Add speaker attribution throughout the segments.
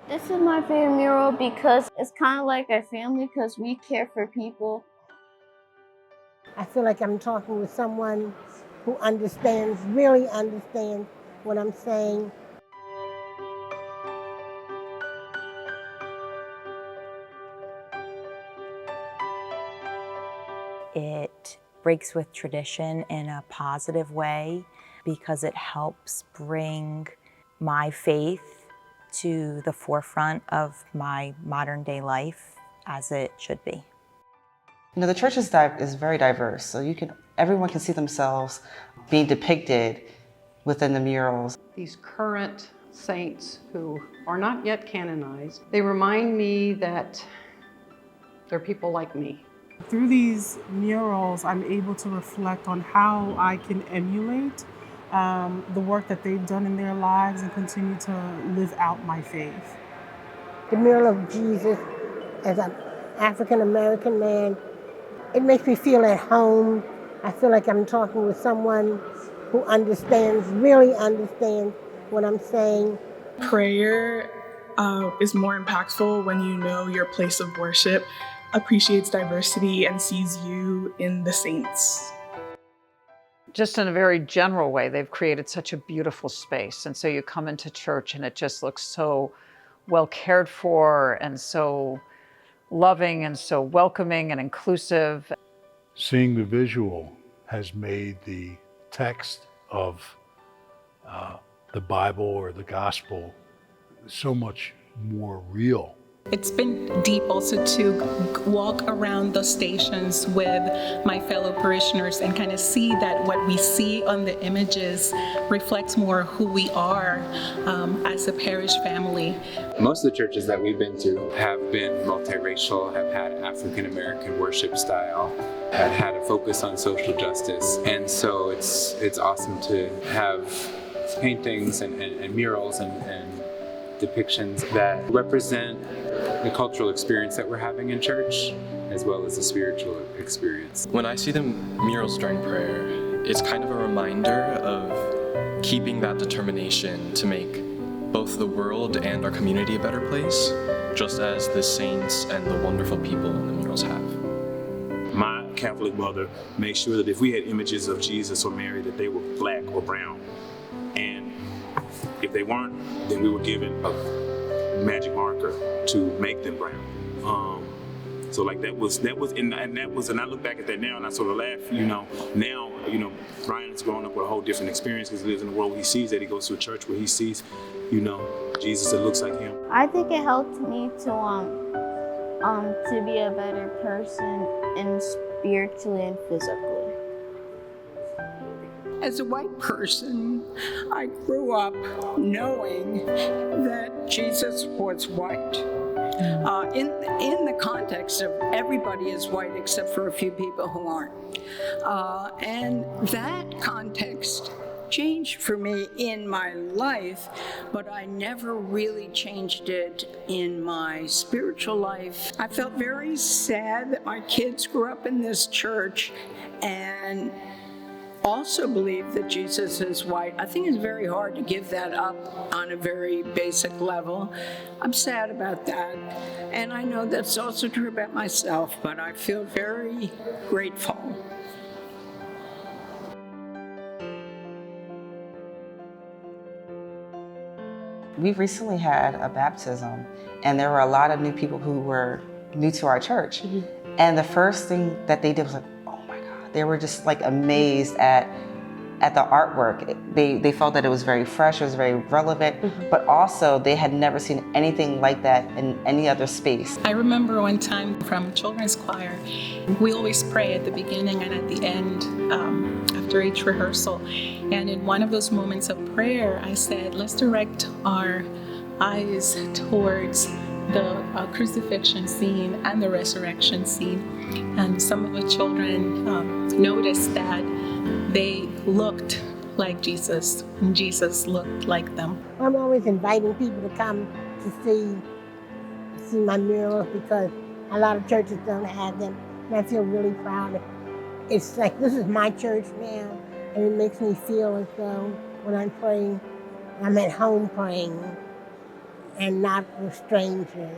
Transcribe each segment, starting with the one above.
Speaker 1: This is my favorite mural because it's kind of like a family because we care for people.
Speaker 2: I feel like I'm talking with someone who understands, really understands what I'm saying.
Speaker 3: It breaks with tradition in a positive way because it helps bring my faith to the forefront of my modern day life as it should be.
Speaker 4: You know, the church is very diverse, so everyone can see themselves being depicted within the murals.
Speaker 5: These current saints who are not yet canonized, they remind me that they're people like me.
Speaker 6: Through these murals, I'm able to reflect on how I can emulate the work that they've done in their lives and continue to live out my faith.
Speaker 2: The mural of Jesus as an African-American man, it makes me feel at home. I feel like I'm talking with someone who understands, really understands what I'm saying.
Speaker 7: Prayer is more impactful when you know your place of worship appreciates diversity and sees you in the saints.
Speaker 5: Just in a very general way, they've created such a beautiful space. And so you come into church and it just looks so well cared for and so loving and so welcoming and inclusive.
Speaker 8: Seeing the visual has made the text of the Bible or the gospel so much more real.
Speaker 9: It's been deep also to walk around the stations with my fellow parishioners and kind of see that what we see on the images reflects more who we are as a parish family.
Speaker 10: Most of the churches that we've been to have been multiracial, have had African American worship style, have had a focus on social justice, and so it's awesome to have paintings and murals and depictions that represent the cultural experience that we're having in church, as well as the spiritual experience.
Speaker 11: When I see the murals during prayer, it's kind of a reminder of keeping that determination to make both the world and our community a better place, just as the saints and the wonderful people in the murals have.
Speaker 12: My Catholic mother made sure that if we had images of Jesus or Mary, that they were black or brown. And if they weren't, then we were given a magic marker to make them brown. So like that was, and I look back at that now and I sort of laugh, now, Ryan's growing up with a whole different experience because he lives in a world where he sees that, he goes to a church where he sees, Jesus that looks like him.
Speaker 1: I think it helped me to be a better person and spiritually and physically.
Speaker 13: As a white person, I grew up knowing that Jesus was white. In the context of everybody is white except for a few people who aren't. And that context changed for me in my life, but I never really changed it in my spiritual life. I felt very sad that my kids grew up in this church and also believe that Jesus is white. I think it's very hard to give that up on a very basic level. I'm sad about that. And I know that's also true about myself, but I feel very grateful.
Speaker 4: We recently had a baptism, and there were a lot of new people who were new to our church. Mm-hmm. And the first thing that they did was like, they were just like amazed at the artwork. They felt that it was very fresh, it was very relevant, but also they had never seen anything like that in any other space.
Speaker 9: I remember one time from children's choir, we always pray at the beginning and at the end after each rehearsal. And in one of those moments of prayer, I said, let's direct our eyes towards the crucifixion scene and the resurrection scene. And some of the children noticed that they looked like Jesus, and Jesus looked like them.
Speaker 2: I'm always inviting people to come to see my murals because a lot of churches don't have them, and I feel really proud. It's like this is my church now, and it makes me feel as though when I'm praying, I'm at home praying. and not with strangers.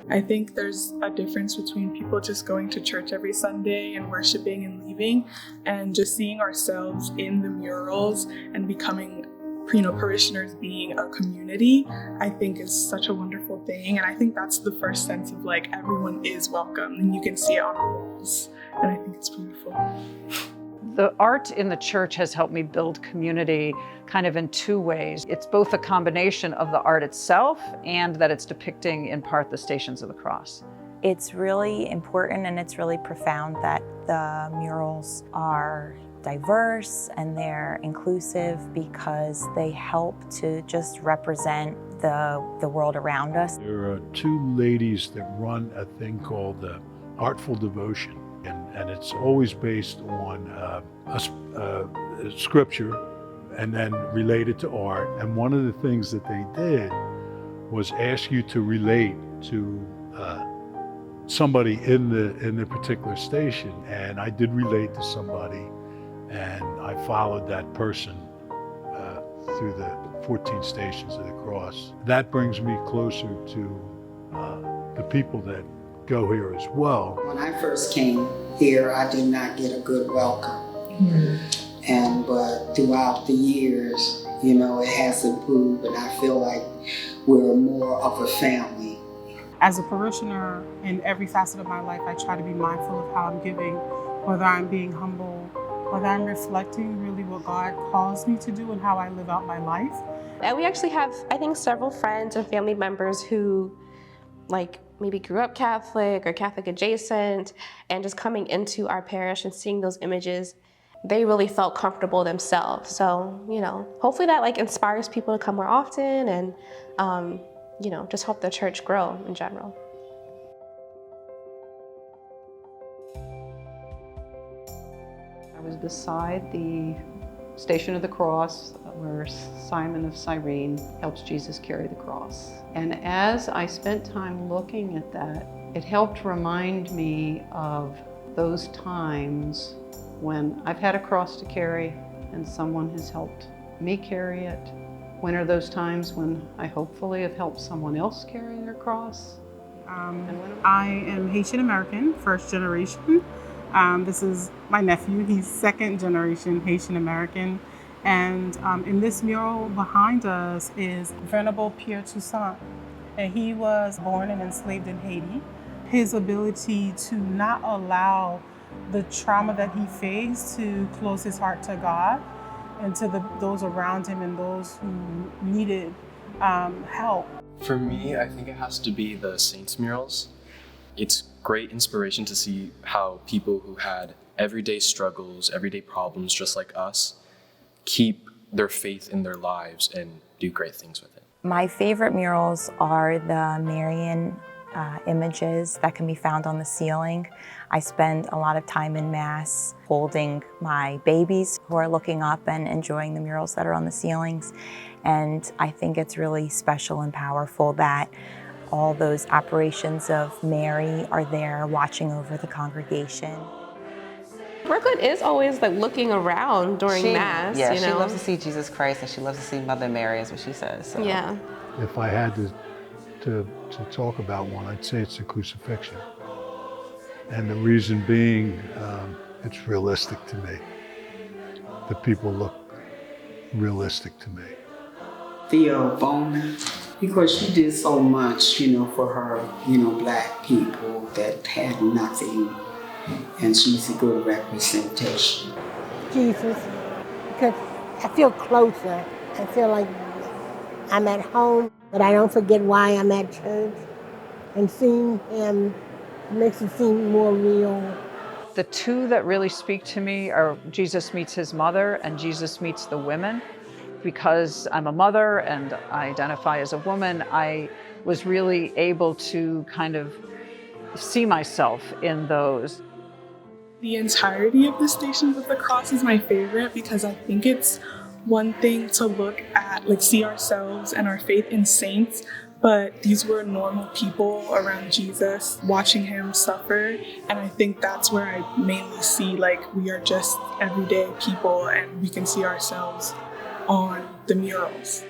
Speaker 7: I think there's a difference between people just going to church every Sunday and worshiping and leaving, and just seeing ourselves in the murals and becoming, parishioners, being a community. I think is such a wonderful thing, and I think that's the first sense of like everyone is welcome, and you can see it on the walls, and I think it's beautiful.
Speaker 5: The art in the church has helped me build community kind of in two ways. It's both a combination of the art itself and that it's depicting in part the Stations of the Cross.
Speaker 3: It's really important and it's really profound that the murals are diverse and they're inclusive because they help to just represent the world around us.
Speaker 8: There are two ladies that run a thing called Artful Devotion. And it's always based on a scripture and then related to art. And one of the things that they did was ask you to relate to somebody in the particular station. And I did relate to somebody, and I followed that person through the 14 Stations of the Cross. That brings me closer to the people that go here as well.
Speaker 14: When I first came here, I did not get a good welcome. But throughout the years, it has improved, and I feel like we're more of a family.
Speaker 6: As a parishioner, in every facet of my life, I try to be mindful of how I'm giving, whether I'm being humble, whether I'm reflecting really what God calls me to do and how I live out my life.
Speaker 15: And we actually have, I think, several friends or family members who maybe grew up Catholic or Catholic adjacent, and just coming into our parish and seeing those images, they really felt comfortable themselves. So, hopefully that inspires people to come more often and, just help the church grow in general.
Speaker 5: I was beside the Station of the Cross, where Simon of Cyrene helps Jesus carry the cross. And as I spent time looking at that, it helped remind me of those times when I've had a cross to carry and someone has helped me carry it. When are those times when I hopefully have helped someone else carry their cross?
Speaker 6: I am Haitian American, first generation. This is my nephew. He's second generation Haitian American. And in this mural behind us is Venerable Pierre Toussaint. And he was born and enslaved in Haiti. His ability to not allow the trauma that he faced to close his heart to God and to those around him and those who needed help.
Speaker 11: For me, I think it has to be the saints murals. It's great inspiration to see how people who had everyday struggles, everyday problems just like us, keep their faith in their lives and do great things with it.
Speaker 3: My favorite murals are the Marian images that can be found on the ceiling. I spend a lot of time in Mass holding my babies who are looking up and enjoying the murals that are on the ceilings. And I think it's really special and powerful that all those apparitions of Mary are there watching over the congregation.
Speaker 15: Brooklyn is always looking around during Mass.
Speaker 4: Yeah, she loves to see Jesus Christ, and she loves to see Mother Mary, is what she says. So.
Speaker 15: Yeah.
Speaker 8: If I had to talk about one, I'd say it's the crucifixion. And the reason being, it's realistic to me. The people look realistic to me.
Speaker 14: Theo Bona, because she did so much, for her, Black people that had nothing. And she's a good representation.
Speaker 2: Jesus, because I feel closer. I feel like I'm at home, but I don't forget why I'm at church. And seeing him makes it seem more real.
Speaker 5: The two that really speak to me are Jesus meets his mother and Jesus meets the women. Because I'm a mother and I identify as a woman, I was really able to kind of see myself in those.
Speaker 7: The entirety of the Stations of the Cross is my favorite because I think it's one thing to look at, see ourselves and our faith in saints, but these were normal people around Jesus watching him suffer. And I think that's where I mainly see we are just everyday people and we can see ourselves on the murals.